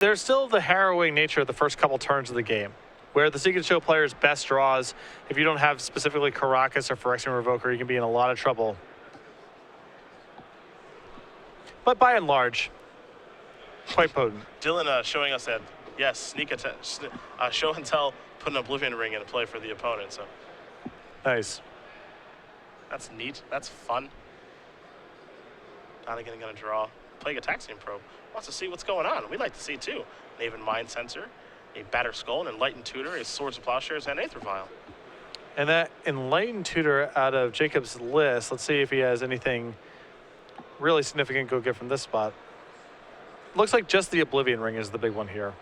there's still the harrowing nature of the first couple turns of the game, where the Secret Show player's best draws, if you don't have specifically Caracas or Phyrexian Revoker, you can be in a lot of trouble. But by and large, quite potent. Dylan showing us that, yes, sneak attack, show and tell, put an Oblivion Ring into play for the opponent. So Nice. that's neat. That's fun. Donegan going to draw. Playing a Taxian Probe. Wants to see what's going on. We'd like to see, too. An Aven Mind Sensor, a Batter Skull, an Enlightened Tutor, a Swords of Plowshares, and Aether Vial. And that Enlightened Tutor out of Jacob's list, let's see if he has anything really significant go get from this spot. Looks like just the Oblivion Ring is the big one here.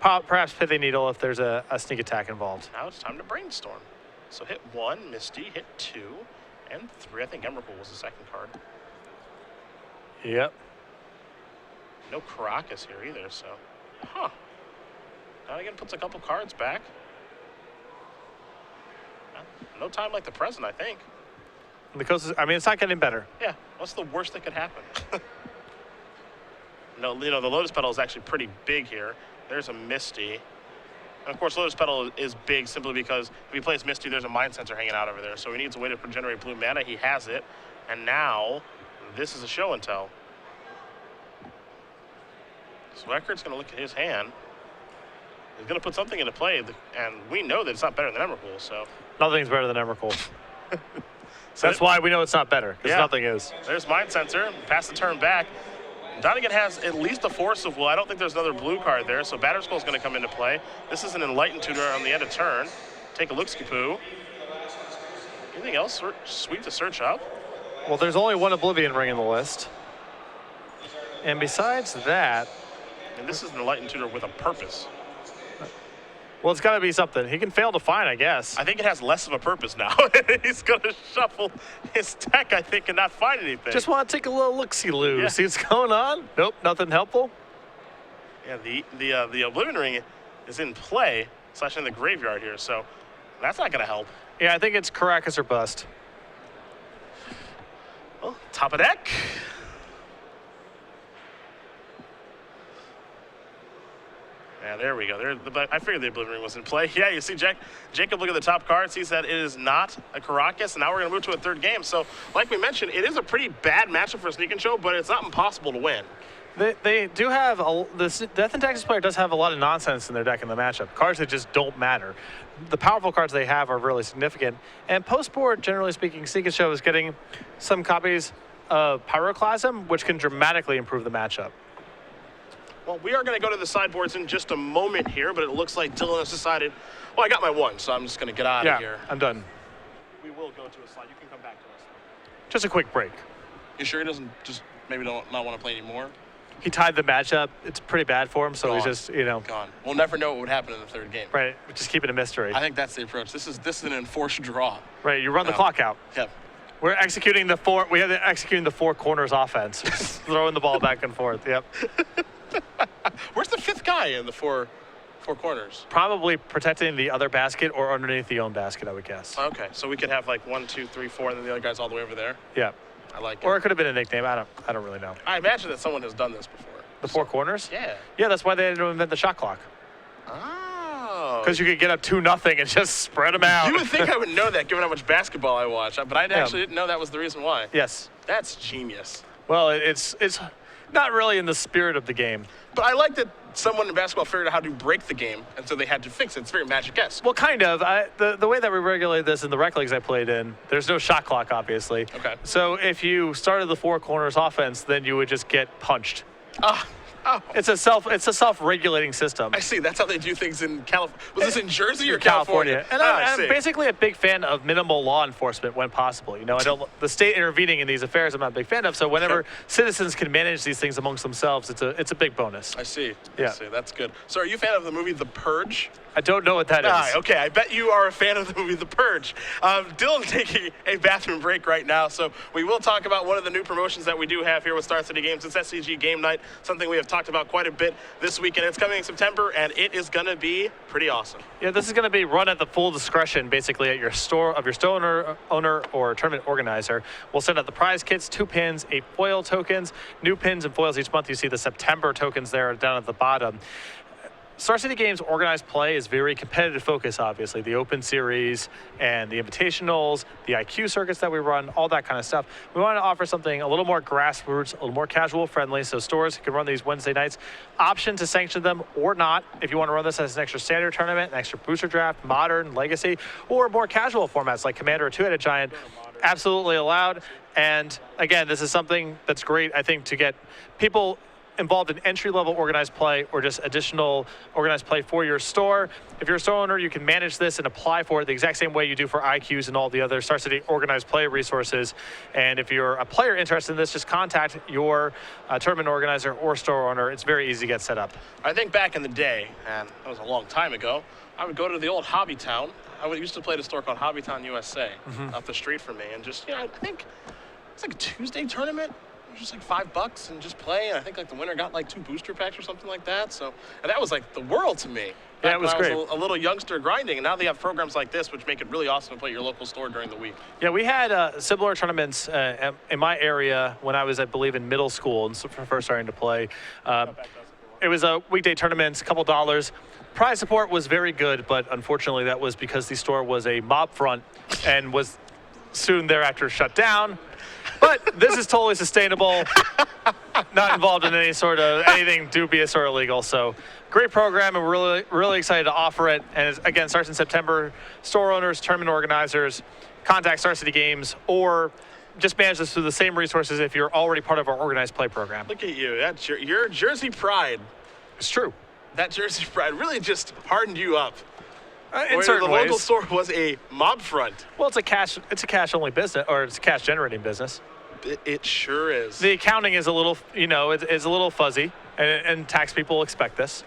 Perhaps Pithy Needle if there's a sneak attack involved. Now it's time to brainstorm. So hit 1, Misty, hit 2, and 3. I think Emrakul was the second card. Yep. No Caracas here either, so. Huh. Donegan puts a couple cards back. No time like the present, I think. And the coast is, I mean, it's not getting better. Yeah, what's the worst that could happen? No, you know, the Lotus Petal is actually pretty big here. There's a Misty. And of course, Lotus Petal is big simply because if he plays Misty, there's a Mind Sensor hanging out over there. So he needs a way to generate blue mana. He has it. And now, this is a show and tell. So Eckert's going to look at his hand. He's going to put something into play. And we know that it's not better than Emrakul, so. Nothing's better than Emrakul. So that's why we know it's not better, because nothing is. There's Mind Sensor. Pass the turn back. Donegan has at least a Force of Will. I don't think there's another blue card there, so Batter Skull's going to come into play. This is an Enlightened Tutor on the end of turn. Take a look, Skipoo. Anything else sweet to search up? Well, there's only one Oblivion Ring in the list. And besides that... And this is an Enlightened Tutor with a purpose. Well, it's got to be something. He can fail to find, I guess. I think it has less of a purpose now. He's going to shuffle his deck, I think, and not find anything. Just want to take a little look-see-loo. See what's going on? Nope, nothing helpful. Yeah, the Oblivion Ring is in play, / in the graveyard here, so that's not going to help. Yeah, I think it's Caracas or bust. Well, top of deck. Yeah, there we go. I figured the Oblivion Ring was in play. Yeah, you see Jacob look at the top card, sees that it is not a Caracas, and now we're going to move to a third game. So, like we mentioned, it is a pretty bad matchup for Sneak and Show, but it's not impossible to win. They do have, the Death and Taxes player does have a lot of nonsense in their deck in the matchup. Cards that just don't matter. The powerful cards they have are really significant. And post-board, generally speaking, Sneak and Show is getting some copies of Pyroclasm, which can dramatically improve the matchup. Well, we are going to go to the sideboards in just a moment here, but it looks like Dylan has decided, well, I got my one, so I'm just going to get out of here. I'm done. We will go to a slide. You can come back to us. Just a quick break. You sure he doesn't just maybe not want to play anymore? He tied the matchup. It's pretty bad for him, so he's just, Gone. We'll never know what would happen in the third game. Right, just keep it a mystery. I think that's the approach. This is an enforced draw. Right, you run the clock out. Yep. We're executing the four corners offense. Just throwing the ball back and forth, yep. Where's the fifth guy in the four corners? Probably protecting the other basket or underneath the own basket, I would guess. Okay, so we could have like 1, 2, 3, 4, and then the other guy's all the way over there. Yeah. I like it. Or it could have been a nickname. I don't really know. I imagine that someone has done this before. The four corners? Yeah. Yeah, that's why they had to invent the shot clock. Oh. Because you could get up 2-0 and just spread them out. You would think I would know that given how much basketball I watch, but I actually didn't know that was the reason why. Yes. That's genius. Well, it's not really in the spirit of the game. But I like that someone in basketball figured out how to break the game, and so they had to fix it. It's very Magic-esque. Well, kind of. The way that we regulate this in the rec leagues I played in, there's no shot clock, obviously. Okay. So if you started the four corners offense, then you would just get punched. Oh. It's a self-regulating system. I see. That's how they do things in California. Was this in Jersey or California? And I'm see. basically a big fan of minimal law enforcement when possible. The state intervening in these affairs I'm not a big fan of. So whenever citizens can manage these things amongst themselves, it's a big bonus. I see. Yeah. I see. That's good. So are you a fan of the movie The Purge? I don't know what that is. Okay, I bet you are a fan of the movie The Purge. Dylan's taking a bathroom break right now, so we will talk about one of the new promotions that we do have here with Star City Games. It's SCG Game Night, something we have talked about quite a bit this weekend. It's coming in September, and it is going to be pretty awesome. Yeah, this is going to be run at the full discretion, basically, at your store owner or tournament organizer. We'll send out the prize kits, 2 pins, 8 foil tokens, new pins and foils each month. You see the September tokens there down at the bottom. Star City Games organized play is very competitive focus, obviously. The Open Series and the Invitationals, the IQ circuits that we run, all that kind of stuff. We want to offer something a little more grassroots, a little more casual friendly, so stores can run these Wednesday nights. Option to sanction them or not. If you want to run this as an extra standard tournament, an extra booster draft, modern, legacy, or more casual formats like Commander or Two-Headed Giant, absolutely allowed. And again, this is something that's great, I think, to get people involved in entry-level organized play or just additional organized play for your store. If you're a store owner, you can manage this and apply for it the exact same way you do for IQs and all the other Star City organized play resources. And if you're a player interested in this, just contact your tournament organizer or store owner. It's very easy to get set up. I think back in the day, and that was a long time ago, I would go to the old Hobby Town. used to play at a store called Hobby Town USA up the street from me. And just, I think it's like a Tuesday tournament. Just like $5 and just play, and I think like the winner got like 2 booster packs or something like that. So, and that was like the world to me. Yeah, it was great. I was a little youngster grinding, and now they have programs like this, which make it really awesome to play at your local store during the week. Yeah, we had similar tournaments in my area when I was, I believe, in middle school and first starting to play. It was a weekday tournaments, a couple dollars. Prize support was very good, but unfortunately that was because the store was a mob front and was soon thereafter shut down. But this is totally sustainable, not involved in any sort of anything dubious or illegal. So great program, and we're really excited to offer it. And again, starts in September. Store owners, tournament organizers, contact Star City Games, or just manage this through the same resources if you're already part of our organized play program. Look at you. That's your Jersey pride. It's true. That Jersey pride really just hardened you up. In certain ways. The local store was a mob front. Well, it's a cash only business, or it's a cash generating business. It sure is. The accounting is a little, it's a little fuzzy, and tax people expect this.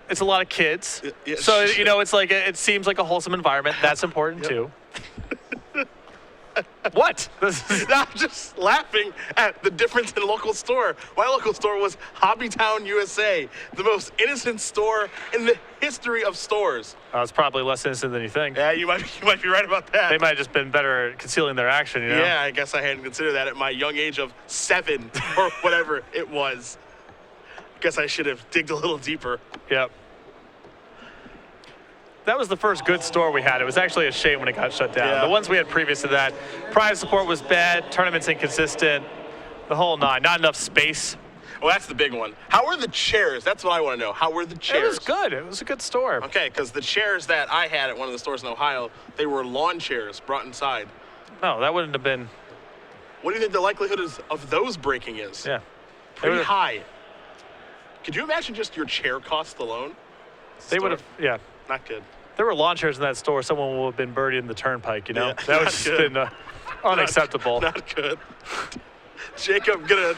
It's a lot of kids, so it's like it seems like a wholesome environment. That's important too. What? I'm just laughing at the difference in local store. My local store was Hobby Town USA, the most innocent store in the history of stores. It's probably less innocent than you think. Yeah, you might be right about that. They might have just been better at concealing their action, Yeah, I guess I hadn't considered that at my young age of 7 or whatever it was. Guess I should have digged a little deeper. Yep. That was the first good store we had. It was actually a shame when it got shut down. Yeah. The ones we had previous to that, prize support was bad, tournaments inconsistent, the whole nine. Not enough space. Well, that's the big one. How were the chairs? That's what I want to know. How were the chairs? It was good. It was a good store. Okay, because the chairs that I had at one of the stores in Ohio, they were lawn chairs brought inside. No, that wouldn't have been. What do you think the likelihood of those breaking is? Yeah. Pretty high. Could you imagine just your chair cost alone? They would have, yeah. Not good. There were lawn chairs in that store. Someone would have been buried in the turnpike, Yeah, that would have just been unacceptable. Not good. Jacob, gonna...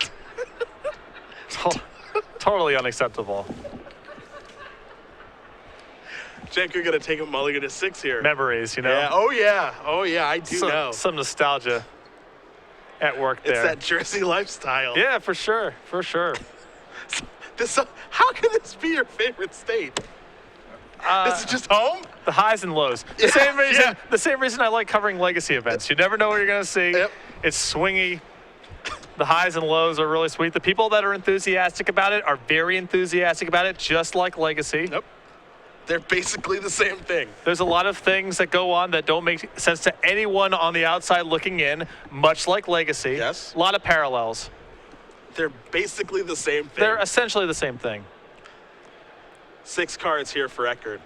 Totally unacceptable. Jacob gonna take a mulligan to 6 here. Memories, Yeah. Oh yeah, I do know. Some nostalgia at work there. It's that Jersey lifestyle. Yeah, for sure. How can this be your favorite state? This is just home? The highs and lows. The same reason I like covering legacy events. You never know what you're going to see. Yep. It's swingy. The highs and lows are really sweet. The people that are enthusiastic about it are very enthusiastic about it, just like legacy. Nope. They're basically the same thing. There's a lot of things that go on that don't make sense to anyone on the outside looking in, much like legacy. Yes. A lot of parallels. They're basically the same thing. They're essentially the same thing. 6 cards here for Eckert.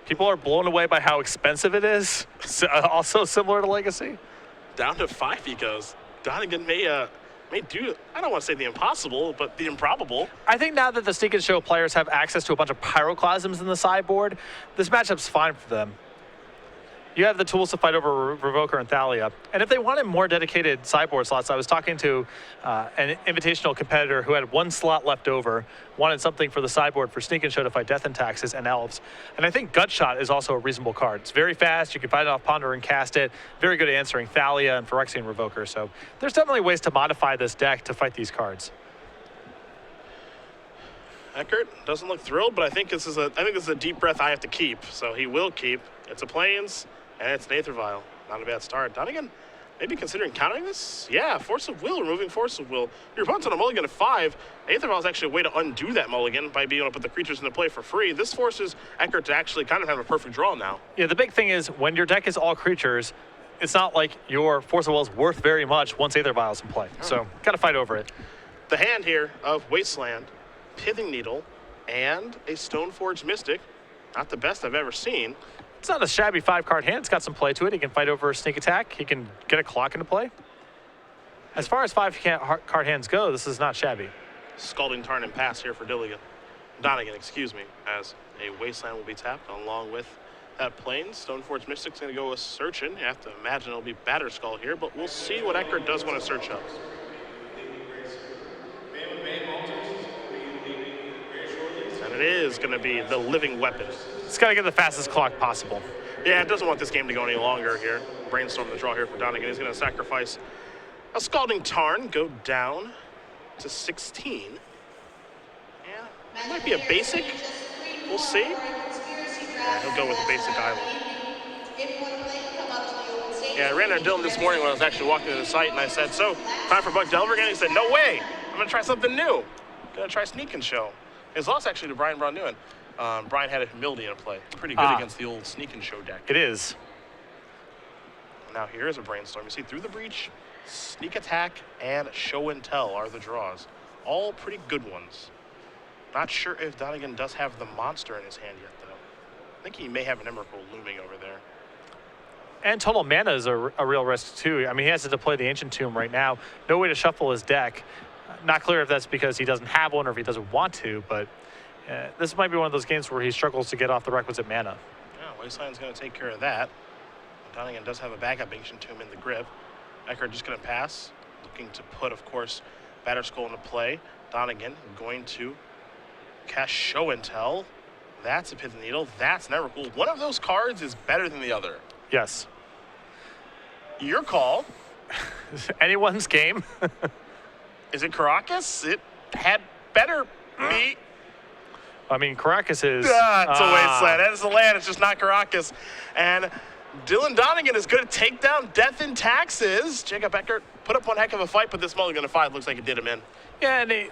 People are blown away by how expensive it is. Also similar to legacy. Down to 5 he goes. Donegan may do, I don't want to say the impossible, but the improbable. I think now that the Sneak and Show players have access to a bunch of pyroclasms in the sideboard, this matchup's fine for them. You have the tools to fight over Revoker and Thalia. And if they wanted more dedicated sideboard slots, I was talking to an invitational competitor who had 1 slot left over, wanted something for the sideboard for Sneak and Show to fight Death and Taxes and Elves. And I think Gutshot is also a reasonable card. It's very fast. You can fight it off Ponder and cast it. Very good at answering Thalia and Phyrexian Revoker. So there's definitely ways to modify this deck to fight these cards. Eckert doesn't look thrilled, but I think this is a deep breath I have to keep. So he will keep. It's a Plains, and it's an Aether Vial. Not a bad start. Donegan, maybe considering countering this? Yeah, Force of Will, removing Force of Will. Your opponent's on a mulligan of 5. Aether Vial is actually a way to undo that mulligan by being able to put the creatures into play for free. This forces Eckert to actually kind of have a perfect draw now. Yeah, the big thing is when your deck is all creatures, it's not like your Force of Will is worth very much once Aether Vial's in play. So, got to fight over it. The hand here of Wasteland, Pithing Needle, and a Stoneforged Mystic. Not the best I've ever seen. It's not a shabby 5-card hand. It's got some play to it. He can fight over a sneak attack. He can get a clock into play. As far as 5-card hands go, this is not shabby. Scalding Tarn and pass here for Donegan, excuse me, as a Wasteland will be tapped along with that Plains. Stoneforged Mystic's going to go with Searchin'. You have to imagine it'll be Batterskull here, but we'll see what Eckert does when a search up. And it is going to be the Living Weapon. It's got to get the fastest clock possible. Yeah, it doesn't want this game to go any longer here. Brainstorm the draw here for Donegan. He's going to sacrifice a Scalding Tarn, go down to 16. Yeah, it might be a basic. We'll see. Yeah, he'll go with a basic island. Yeah, I ran into Dylan this morning when I was actually walking to the site, and I said, so, time for Buck Delver again? He said, no way. I'm going to try something new. Going to try Sneak and Show. His loss actually to Brian Braun Newen. Brian had a Humility in play. Pretty good against the old Sneak and Show deck. It is. Now here is a Brainstorm. You see through the breach, Sneak Attack, and Show and Tell are the draws. All pretty good ones. Not sure if Donegan does have the monster in his hand yet, though. I think he may have an Emrakul looming over there. And total mana is a real risk, too. I mean, he has to deploy the Ancient Tomb right now. No way to shuffle his deck. Not clear if that's because he doesn't have one or if he doesn't want to, but this might be one of those games where he struggles to get off the requisite mana. Yeah, Wasteland's going to take care of that. Donegan does have a backup Ancient Tomb in the grip. Eckert just going to pass, looking to put, of course, Batterskull into play. Donegan going to cast Show and Tell. That's a Pithing Needle. That's never cool. One of those cards is better than the other. Yes. Your call. Anyone's game. Is it Caracas? It had better be. I mean, Caracas is... It's a Wasteland. That is the land. It's just not Caracas. And Dylan Donegan is going to take down Death and Taxes. Jacob Eckert put up one heck of a fight, but this mulligan of 5 looks like it did him in. Yeah, and